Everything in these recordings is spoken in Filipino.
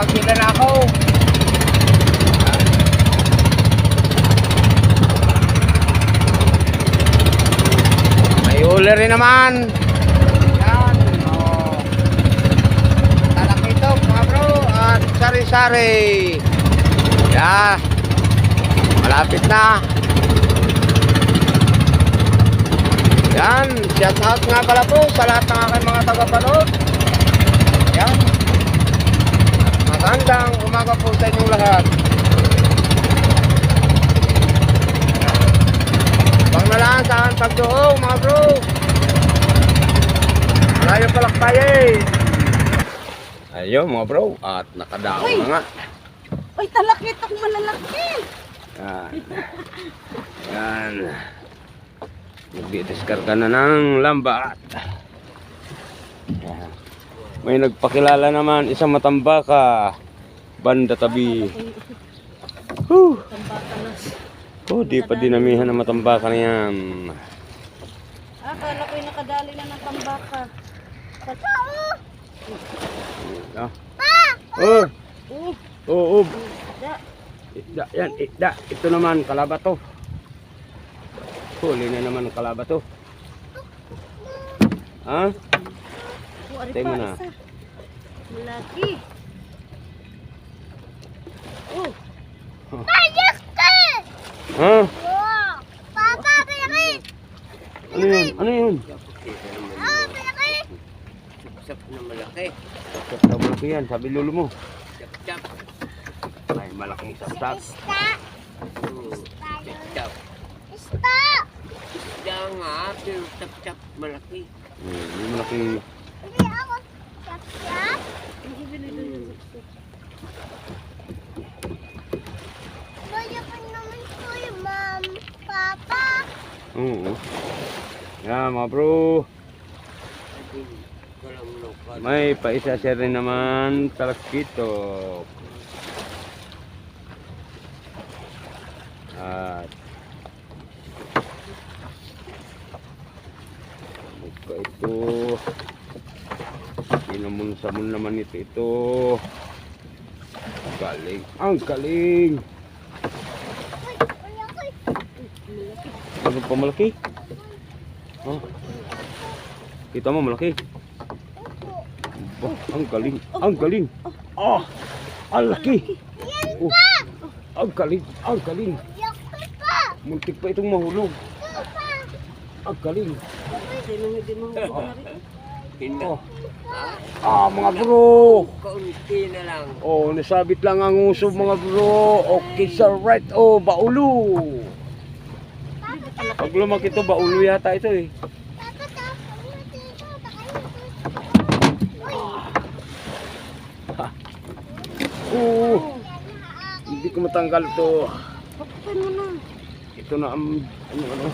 magpila na ako. May huli rin naman. Yan. Oh. Talakitok mga bro. At sari-sari. Yan. Malapit na. Yan. Shout out nga pala po sa lahat ng aking mga tagapanood. Yan. Magandang umaga po sa inyong lahat. Bang na lang sa aking pagdoong mga bro. Malayo palakpayin. Ayun mga bro. At nakadaon na nga. Uy, talakitok malalaki. Yan. Yan. Nagdidiskarga na ng lambat. Yan. May nagpakilala naman isang matambaka. Banda tabi. Huh. Tambaka na. Oh, di pa dinamihan ng matambaka na yan. Akala ko'y nakadali na ng tambaka. Ah. Oh. Oh, oh. Da. Isda, yan, isda. Ito naman, kalabato. Huli na naman ang kalabato. Ha? Ari Tayo pa, mo na. isa. Malaki. Oh. Ha? Papa, pinaki! Ano yun? Ano yun? Ah, pinaki! Sap na malaki. Sapsap malaki yan, sabi lolo mo. Sap-sap. Ay, malaking sapsap. Ista! Sap-sap. Ista! Isda nga, pero sap-sap malaki. Yung malaki. Hindi ako. Siap-siap. Kaya pa naman ko yung mom, papa. Oo. Yan mga bro. Walang lokal. May paisa siya rin naman talakitok. At buka ito. Pinamunsamon naman ito. Galing. Ang galing. Uy, uy, uy. Ano pa malaki? Oh. Kita mo malaki. Oh, ang galing. Ang galing. Ah! Ang laki. Oh, ang galing. Ang galing. Yak pa. Muntik pa itong mahulog. Papa. Ang galing. Sino hindi mahulog na rin? Hindi. Oh. Ah, mga bro. Kaunti na lang. Oh, nasabit lang ang uso mga bro. Okay, sa right. Oh, baulo. Pag lumaki ito, baulo yata ito eh. Papa, tapos mo dito. Oo. Hindi ko matanggal ito. Papain mo na. Ito na ang ano.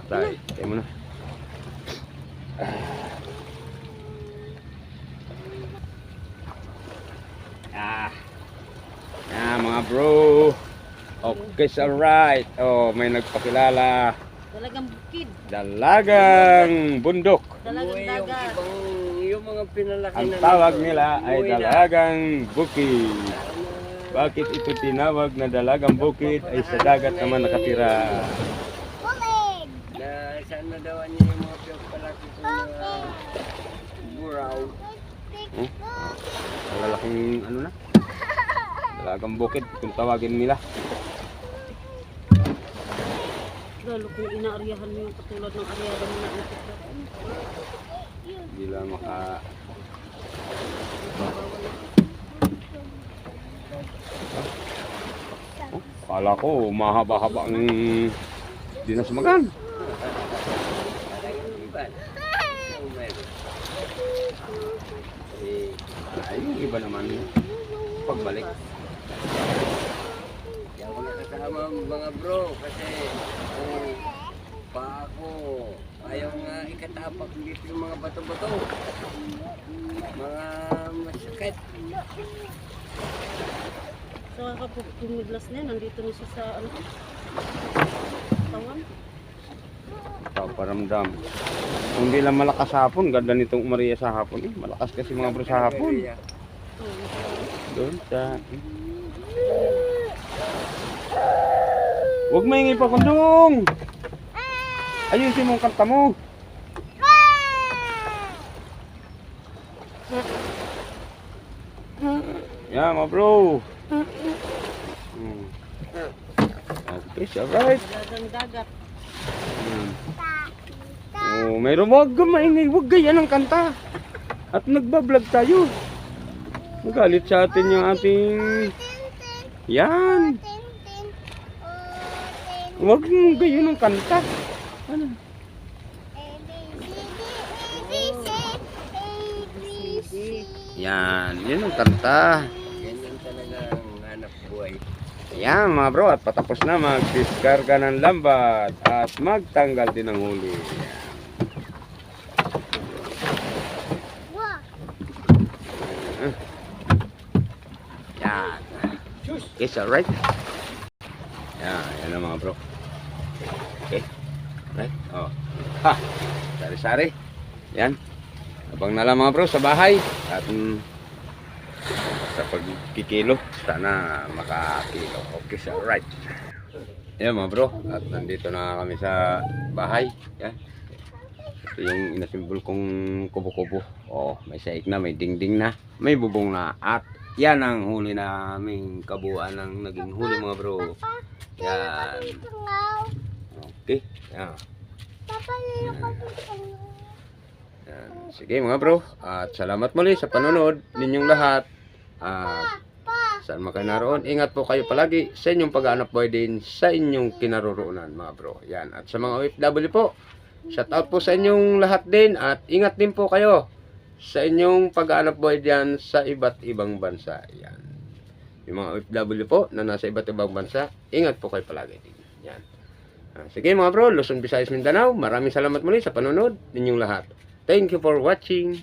Tay, tayo mo na. Ah. Ah, mga bro. Okay, so right. Oh, may nagpakilala. Dalagang bukid. Dalagang bundok. Dalagang Yung dagat. yung mga pinalaki Ang na tawag nito, nila ay umuwi na. dalagang bukid. Bakit ito tinawag na dalagang bukid ay sa dagat naman nakatira. Bukid. Na saan na daw niya yung mga pinalaki ko na buraw. Hmm? Malalaking ano na? Dalagang bukid kung tawagin nila. Lalo kung inaaryahan mo yung katulad ng aryahan mo na ito. Hindi lang maka... Oh, kala ko mahaba-haba ang dinasmagan. Ay, yung iba naman pagbalik. Hindi ako nakasama mga bro kasi pa ako ayaw nga ikatapak dito yung mga bato-bato. Mga masakit. So kapag pumiglas na yan, nandito na siya sa ano? Tawan? Paparamdam. Kung di lang malakas sa hapon, ganda nitong Maria sa hapon eh. Malakas kasi mga bro sa hapon. Doon sa... Huwag maingi pa kundong! Ayusin mo ang kanta mo. Yeah, mga bro. Okay, alright. Dagang dagat. Oh, mayroon wag ka maingay, wag ganyan ang kanta. At nagbablog tayo. Magalit sa atin yung ating... Yan. Wag mo ganyan ang kanta. Ano? Yan, yun ang kanta. Ganyan talaga ang hanap buhay. Yan mga bro, at patapos na mag-diskarga ng lambat at magtanggal din ng huli. Yan. Okay, so alright. Yan ang mga bro. Okay. Right. Oh. Ha. Sari-sari. Yan. Abang na lang mga bro sa bahay. At sa pagkikilo, sana makakilo. Okay, so alright. Yan mga bro. At nandito na kami sa bahay. Yan. Ito yung inasimbol kong kubo-kubo. Oh, may saik na, may dingding na, may bubong na. At yan ang huli naming kabuuan ng naging huli mga bro. Yan. Okay. Yan. Yan. Sige mga bro. At salamat muli sa panonood ninyong lahat. At saan man kayo naroon, ingat po kayo palagi sa inyong pag-aanap buhay din sa inyong kinaroroonan mga bro. Yan. At sa mga OFW po, shout out po sa inyong lahat din. At ingat din po kayo sa inyong pag-aanap buhay diyan sa iba't ibang bansa. Yan. Yung mga OFW po na nasa iba't ibang bansa, ingat po kayo palagi din. Yan. Sige mga bro, Luzon, Visayas, Mindanao, maraming salamat muli sa panonood ninyong lahat. Thank you for watching.